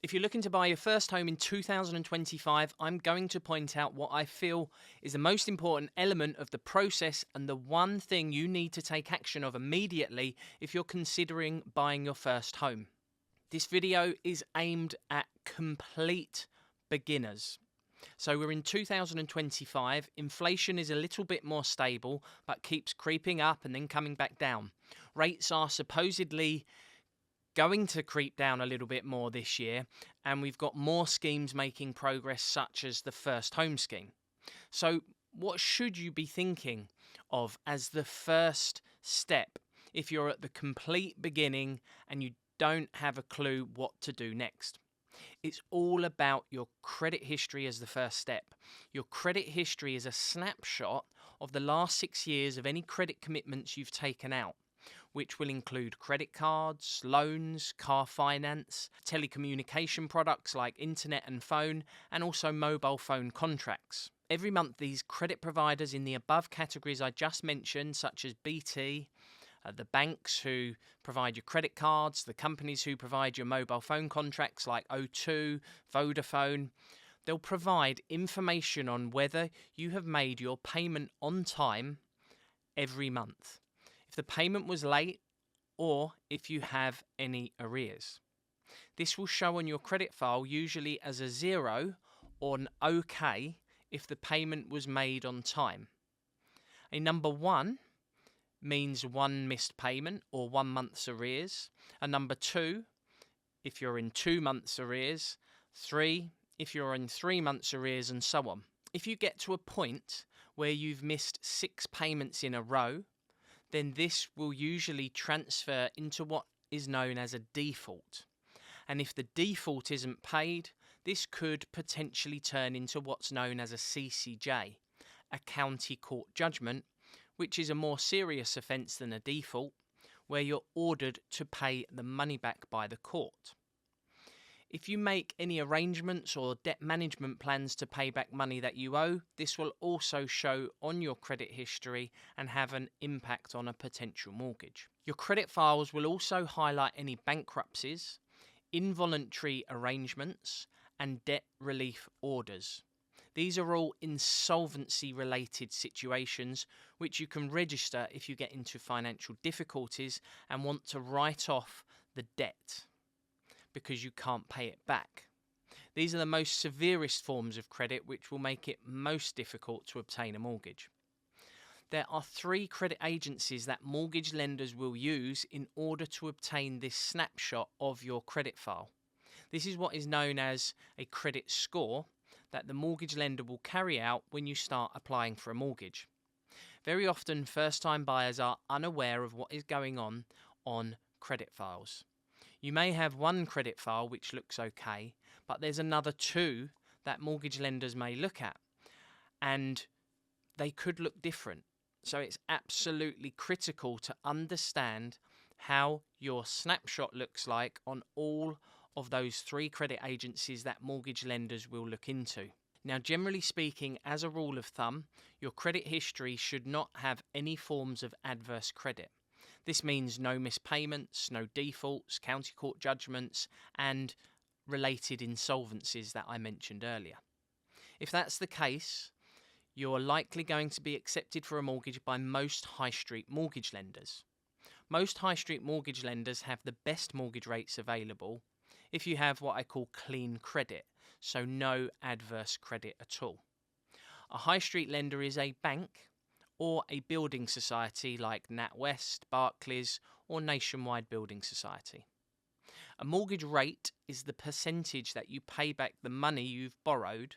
If you're looking to buy your first home in 2025, I'm going to point out what I feel is the most important element of the process and the one thing you need to take action of immediately if you're considering buying your first home. This video is aimed at complete beginners. So we're in 2025, inflation is a little bit more stable, but keeps creeping up and then coming back down. Rates are supposedly going to creep down a little bit more this year, and we've got more schemes making progress, such as the first home scheme. So what should you be thinking of as the first step if you're at the complete beginning and you don't have a clue what to do next? It's all about your credit history as the first step. Your credit history is a snapshot of the last 6 years of any credit commitments you've taken out, which will include credit cards, loans, car finance, telecommunication products like internet and phone, and also mobile phone contracts. Every month, these credit providers in the above categories I just mentioned, such as BT, the banks who provide your credit cards, the companies who provide your mobile phone contracts like O2, Vodafone, they'll provide information on whether you have made your payment on time every month, if the payment was late, or if you have any arrears. This will show on your credit file usually as a 0 or an OK if the payment was made on time. A number 1 means 1 missed payment or 1 month's arrears. A number 2 if you're in 2 months arrears. 3 if you're in 3 months arrears, and so on. If you get to a point where you've missed 6 payments in a row, then this will usually transfer into what is known as a default. And if the default isn't paid, this could potentially turn into what's known as a CCJ, a county court judgment, which is a more serious offence than a default, where you're ordered to pay the money back by the court. If you make any arrangements or debt management plans to pay back money that you owe, this will also show on your credit history and have an impact on a potential mortgage. Your credit files will also highlight any bankruptcies, involuntary arrangements, and debt relief orders. These are all insolvency related situations which you can register if you get into financial difficulties and want to write off the debt because you can't pay it back. These are the most severest forms of credit, which will make it most difficult to obtain a mortgage. There are 3 credit agencies that mortgage lenders will use in order to obtain this snapshot of your credit file. This is what is known as a credit score that the mortgage lender will carry out when you start applying for a mortgage. Very often, first-time buyers are unaware of what is going on credit files. You may have one credit file which looks okay, but there's another 2 that mortgage lenders may look at, and they could look different. So it's absolutely critical to understand how your snapshot looks like on all of those 3 credit agencies that mortgage lenders will look into. Now, generally speaking, as a rule of thumb, your credit history should not have any forms of adverse credit. This means no missed payments, no defaults, county court judgments, and related insolvencies that I mentioned earlier. If that's the case, you're likely going to be accepted for a mortgage by most high street mortgage lenders. Most high street mortgage lenders have the best mortgage rates available if you have what I call clean credit, so no adverse credit at all. A high street lender is a bank or a building society like NatWest, Barclays, or Nationwide Building Society. A mortgage rate is the percentage that you pay back the money you've borrowed.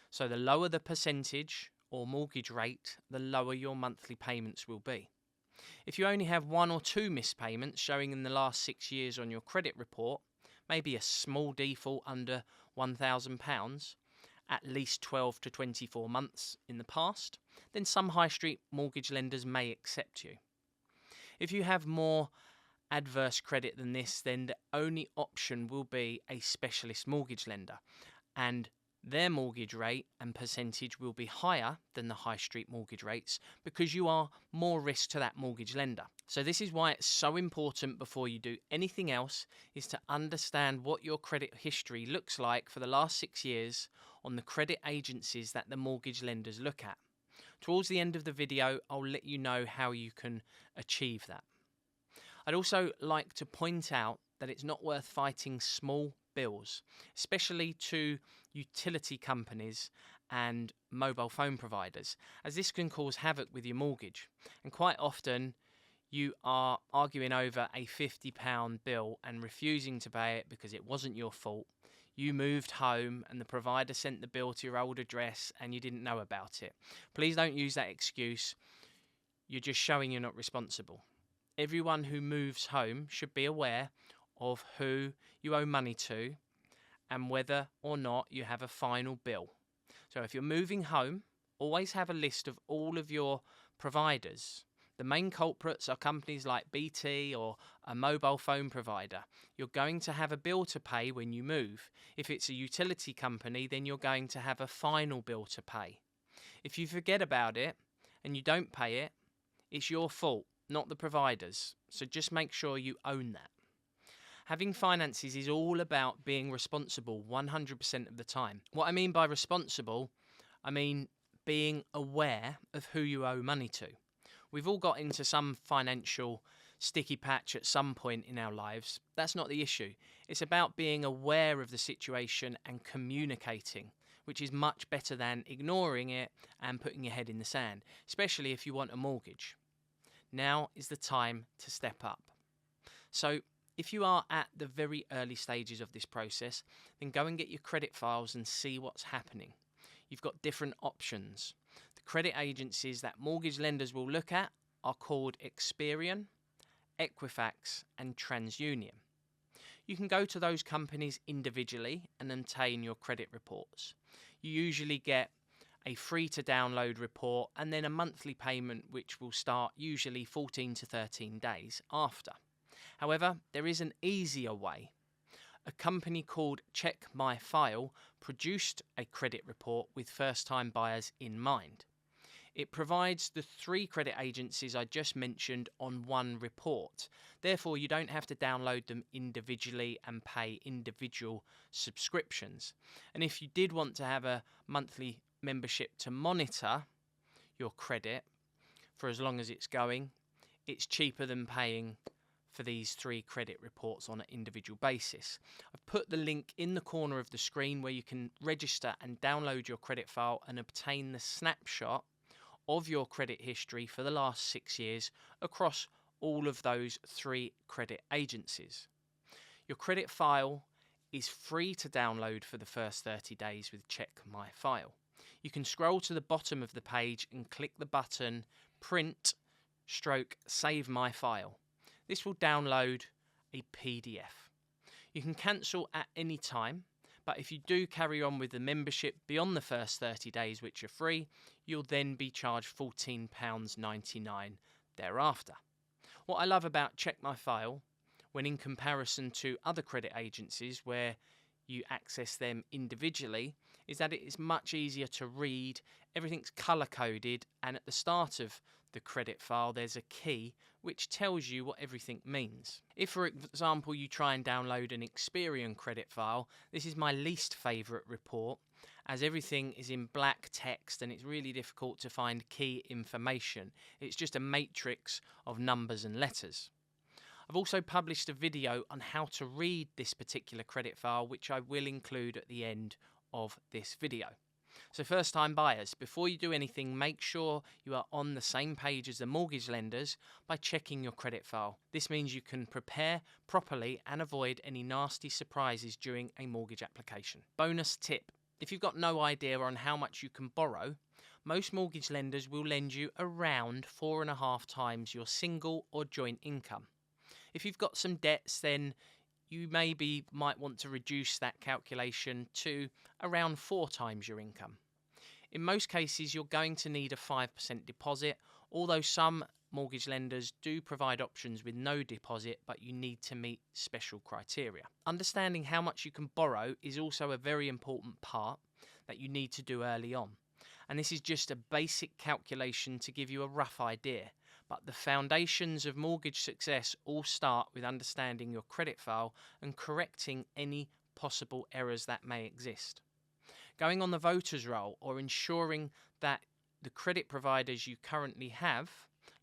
So the lower the percentage or mortgage rate, the lower your monthly payments will be. If you only have 1 or 2 missed payments showing in the last 6 years on your credit report, maybe a small default under £1,000, at least 12 to 24 months in the past, then some high street mortgage lenders may accept you. If you have more adverse credit than this, then the only option will be a specialist mortgage lender, and their mortgage rate and percentage will be higher than the high street mortgage rates because you are more risk to that mortgage lender. So this is why it's so important before you do anything else is to understand what your credit history looks like for the last 6 years on the credit agencies that the mortgage lenders look at. Towards the end of the video, I'll let you know how you can achieve that. I'd also like to point out that it's not worth fighting small bills, especially to utility companies and mobile phone providers, as this can cause havoc with your mortgage. And quite often, you are arguing over a £50 bill and refusing to pay it because it wasn't your fault. You moved home and the provider sent the bill to your old address and you didn't know about it. Please don't use that excuse. You're just showing you're not responsible. Everyone who moves home should be aware of who you owe money to and whether or not you have a final bill. So if you're moving home, always have a list of all of your providers. The main culprits are companies like BT or a mobile phone provider. You're going to have a bill to pay when you move. If it's a utility company, then you're going to have a final bill to pay. If you forget about it and you don't pay it, it's your fault, not the providers. So just make sure you own that. Having finances is all about being responsible 100% of the time. What I mean by responsible, I mean being aware of who you owe money to. We've all got into some financial sticky patch at some point in our lives. That's not the issue. It's about being aware of the situation and communicating, which is much better than ignoring it and putting your head in the sand, especially if you want a mortgage. Now is the time to step up. So if you are at the very early stages of this process, then go and get your credit files and see what's happening. You've got different options. The credit agencies that mortgage lenders will look at are called Experian, Equifax and TransUnion. You can go to those companies individually and obtain your credit reports. You usually get a free to download report and then a monthly payment which will start usually 14 to 13 days after. However, there is an easier way. A company called Check My File produced a credit report with first-time buyers in mind. It provides the 3 credit agencies I just mentioned on one report. Therefore, you don't have to download them individually and pay individual subscriptions. And if you did want to have a monthly membership to monitor your credit for as long as it's going, it's cheaper than paying for these 3 credit reports on an individual basis. I've put the link in the corner of the screen where you can register and download your credit file and obtain the snapshot of your credit history for the last 6 years across all of those 3 credit agencies. Your credit file is free to download for the first 30 days with Check My File. You can scroll to the bottom of the page and click the button Print/Save My File. This will download a PDF. You can cancel at any time, but if you do carry on with the membership beyond the first 30 days, which are free, you'll then be charged £14.99 thereafter. What I love about Check My File, when in comparison to other credit agencies where you access them individually, is that it is much easier to read. Everything's color coded, and at the start of the credit file there's a key which tells you what everything means. If, for example, you try and download an Experian credit file, this is my least favorite report, as everything is in black text and it's really difficult to find key information. It's just a matrix of numbers and letters. I've also published a video on how to read this particular credit file, which I will include at the end of this video. So first time buyers, before you do anything, make sure you are on the same page as the mortgage lenders by checking your credit file. This means you can prepare properly and avoid any nasty surprises during a mortgage application. Bonus tip: if you've got no idea on how much you can borrow, most mortgage lenders will lend you around 4.5 times your single or joint income. If you've got some debts, then you might want to reduce that calculation to around 4 times your income. In most cases, you're going to need a 5% deposit, although some mortgage lenders do provide options with no deposit, but you need to meet special criteria. Understanding how much you can borrow is also a very important part. that you need to do early on. And this is just a basic calculation to give you a rough idea. But the foundations of mortgage success all start with understanding your credit file and correcting any possible errors that may exist. Going on the voters roll or ensuring that the credit providers you currently have,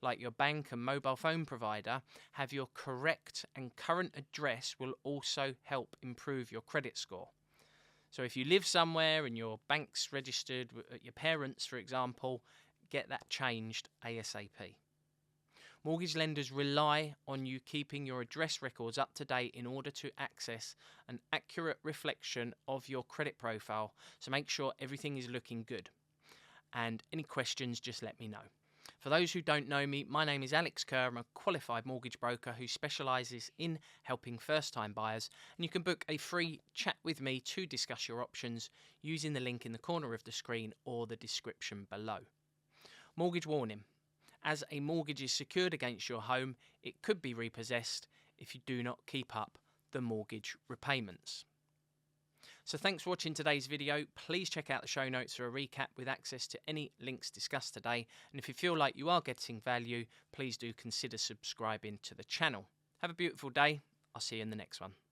like your bank and mobile phone provider, have your correct and current address will also help improve your credit score. So if you live somewhere and your bank's registered at your parents', for example, get that changed ASAP. Mortgage lenders rely on you keeping your address records up to date in order to access an accurate reflection of your credit profile, so make sure everything is looking good. And any questions, just let me know. For those who don't know me, my name is Alex Kerr. I'm a qualified mortgage broker who specialises in helping first-time buyers, and you can book a free chat with me to discuss your options using the link in the corner of the screen or the description below. Mortgage warning. As a mortgage is secured against your home, it could be repossessed if you do not keep up the mortgage repayments. So thanks for watching today's video. Please check out the show notes for a recap with access to any links discussed today. And if you feel like you are getting value, please do consider subscribing to the channel. Have a beautiful day. I'll see you in the next one.